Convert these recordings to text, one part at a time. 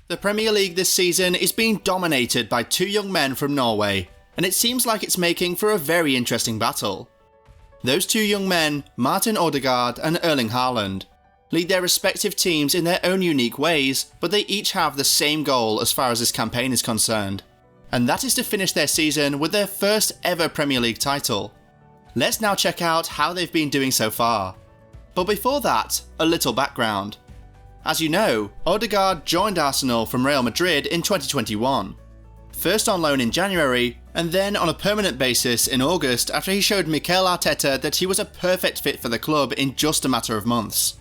The Premier League this season is being dominated by two young men from Norway, and it seems like it's making for a very interesting battle. Those two young men, Martin Ødegaard and Erling Haaland, lead their respective teams in their own unique ways, but they each have the same goal as far as this campaign is concerned, and that is to finish their season with their first ever Premier League title. Let's now check out how they've been doing so far. But before that, a little background. As you know, Ødegaard joined Arsenal from Real Madrid in 2021. First on loan in January, and then on a permanent basis in August after he showed Mikel Arteta that he was a perfect fit for the club in just a matter of months.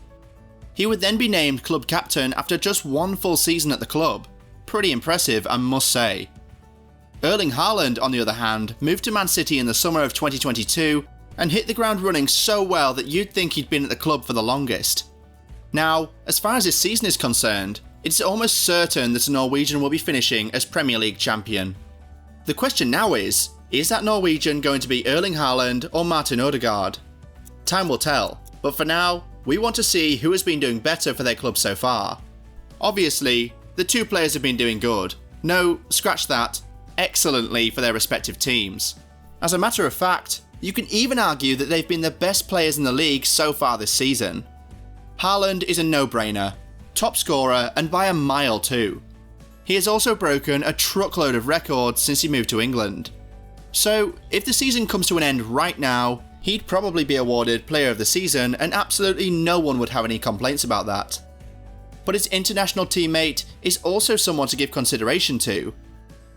He would then be named club captain after just one full season at the club. Pretty impressive, I must say. Erling Haaland, on the other hand, moved to Man City in the summer of 2022 and hit the ground running so well that you'd think he'd been at the club for the longest. Now, as far as this season is concerned, it's almost certain that a Norwegian will be finishing as Premier League champion. The question now is that Norwegian going to be Erling Haaland or Martin Ødegaard? Time will tell, but for now, we want to see who has been doing better for their club so far. Obviously, the two players have been doing good. No, scratch that, excellently for their respective teams. As a matter of fact, you can even argue that they've been the best players in the league so far this season. Haaland is a no-brainer, top scorer and by a mile too. He has also broken a truckload of records since he moved to England. So, if the season comes to an end right now, he'd probably be awarded Player of the Season and absolutely no one would have any complaints about that. But his international teammate is also someone to give consideration to.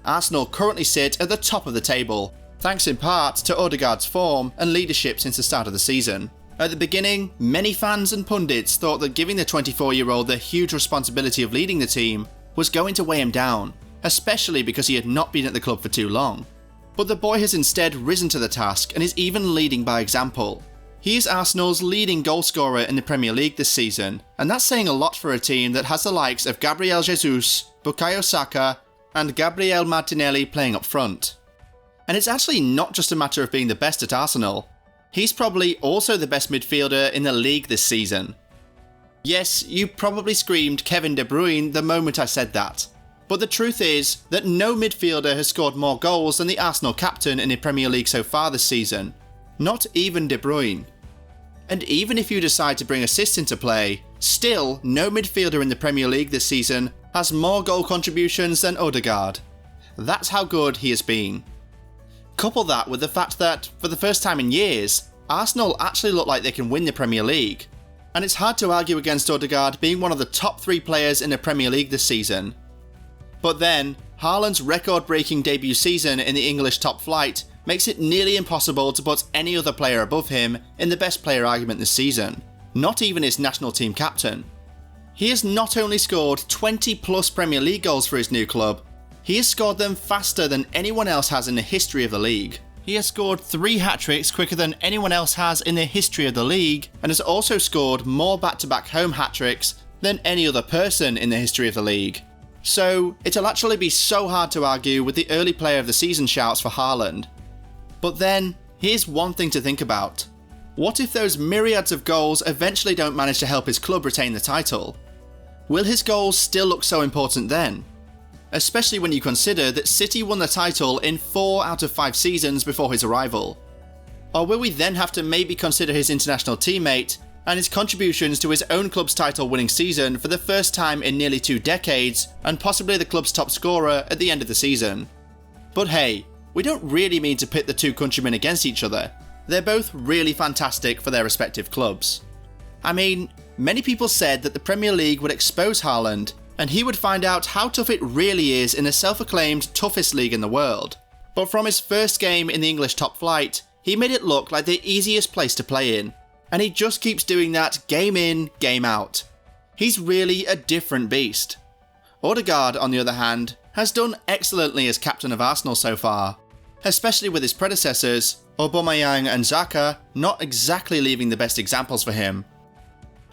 Arsenal currently sit at the top of the table, thanks in part to Ødegaard's form and leadership since the start of the season. At the beginning, many fans and pundits thought that giving the 24-year-old the huge responsibility of leading the team was going to weigh him down, especially because he had not been at the club for too long. But the boy has instead risen to the task and is even leading by example. He is Arsenal's leading goalscorer in the Premier League this season, and that's saying a lot for a team that has the likes of Gabriel Jesus, Bukayo Saka, and Gabriel Martinelli playing up front. And it's actually not just a matter of being the best at Arsenal. He's probably also the best midfielder in the league this season. Yes, you probably screamed Kevin De Bruyne the moment I said that. But the truth is that no midfielder has scored more goals than the Arsenal captain in the Premier League so far this season. Not even De Bruyne. And even if you decide to bring assists into play, still no midfielder in the Premier League this season has more goal contributions than Ødegaard. That's how good he has been. Couple that with the fact that, for the first time in years, Arsenal actually look like they can win the Premier League. And it's hard to argue against Ødegaard being one of the top 3 players in the Premier League this season. But then, Haaland's record-breaking debut season in the English top flight makes it nearly impossible to put any other player above him in the best player argument this season, not even his national team captain. He has not only scored 20 plus Premier League goals for his new club, he has scored them faster than anyone else has in the history of the league. He has scored 3 hat-tricks quicker than anyone else has in the history of the league, and has also scored more back-to-back home hat-tricks than any other person in the history of the league. So, it'll actually be so hard to argue with the early player of the season shouts for Haaland. But then, here's one thing to think about. What if those myriads of goals eventually don't manage to help his club retain the title? Will his goals still look so important then? Especially when you consider that City won the title in 4 out of 5 seasons before his arrival. Or will we then have to maybe consider his international teammate and his contributions to his own club's title-winning season for the first time in nearly 2 decades, and possibly the club's top scorer at the end of the season? But hey, we don't really mean to pit the two countrymen against each other. They're both really fantastic for their respective clubs. I mean, many people said that the Premier League would expose Haaland, and he would find out how tough it really is in the self-acclaimed toughest league in the world. But from his first game in the English top flight, he made it look like the easiest place to play in, and he just keeps doing that game in, game out. He's really a different beast. Ødegaard, on the other hand, has done excellently as captain of Arsenal so far, especially with his predecessors, Aubameyang and Xhaka, not exactly leaving the best examples for him.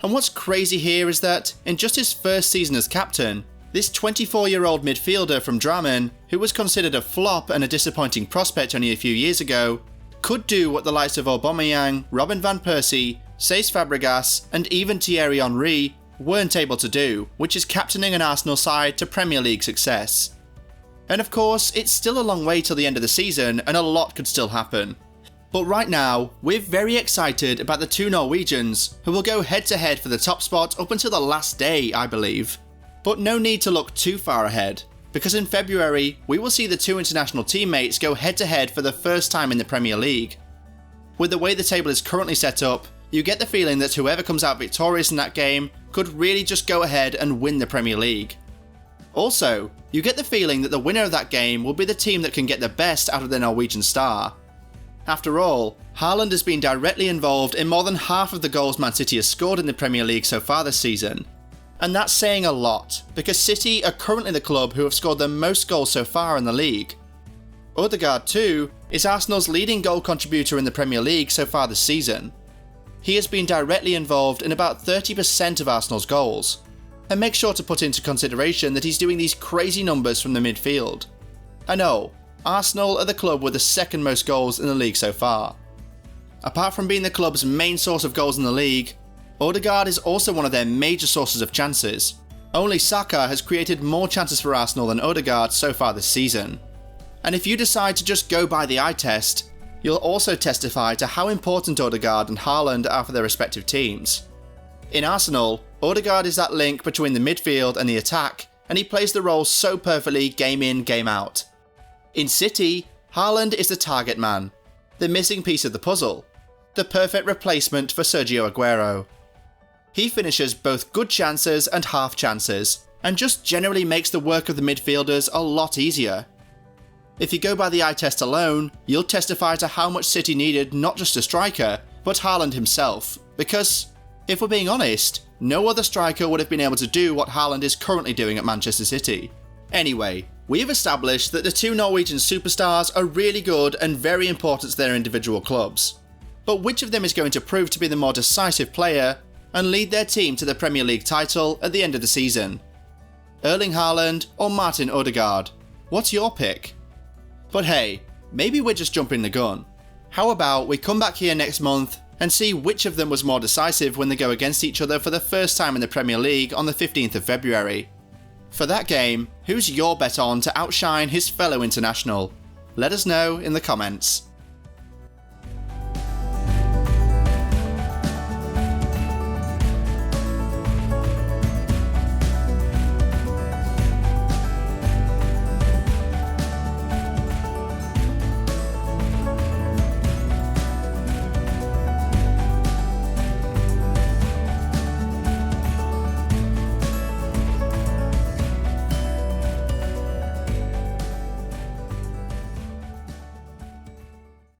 And what's crazy here is that, in just his first season as captain, this 24-year-old midfielder from Drammen, who was considered a flop and a disappointing prospect only a few years ago, could do what the likes of Aubameyang, Robin van Persie, Cesc Fabregas and even Thierry Henry weren't able to do, which is captaining an Arsenal side to Premier League success. And of course, it's still a long way till the end of the season and a lot could still happen. But right now, we're very excited about the two Norwegians who will go head to head for the top spot up until the last day, I believe. But no need to look too far ahead, because in February, we will see the two international teammates go head to head for the first time in the Premier League. With the way the table is currently set up, you get the feeling that whoever comes out victorious in that game could really just go ahead and win the Premier League. Also, you get the feeling that the winner of that game will be the team that can get the best out of the Norwegian star. After all, Haaland has been directly involved in more than half of the goals Man City has scored in the Premier League so far this season. And that's saying a lot, because City are currently the club who have scored the most goals so far in the league. Ødegaard too is Arsenal's leading goal contributor in the Premier League so far this season. He has been directly involved in about 30% of Arsenal's goals. And make sure to put into consideration that he's doing these crazy numbers from the midfield. I know, Arsenal are the club with the second most goals in the league so far. Apart from being the club's main source of goals in the league, Odegaard is also one of their major sources of chances. Only Saka has created more chances for Arsenal than Odegaard so far this season. And if you decide to just go by the eye test, you'll also testify to how important Odegaard and Haaland are for their respective teams. In Arsenal, Odegaard is that link between the midfield and the attack, and he plays the role so perfectly game in, game out. In City, Haaland is the target man, the missing piece of the puzzle, the perfect replacement for Sergio Aguero. He finishes both good chances and half chances, and just generally makes the work of the midfielders a lot easier. If you go by the eye test alone, you'll testify to how much City needed not just a striker, but Haaland himself, because, if we're being honest, no other striker would have been able to do what Haaland is currently doing at Manchester City. Anyway, we have established that the two Norwegian superstars are really good and very important to their individual clubs. But which of them is going to prove to be the more decisive player and lead their team to the Premier League title at the end of the season? Erling Haaland or Martin Ødegaard? What's your pick? But hey, maybe we're just jumping the gun. How about we come back here next month and see which of them was more decisive when they go against each other for the first time in the Premier League on the 15th of February. For that game, who's your bet on to outshine his fellow international? Let us know in the comments.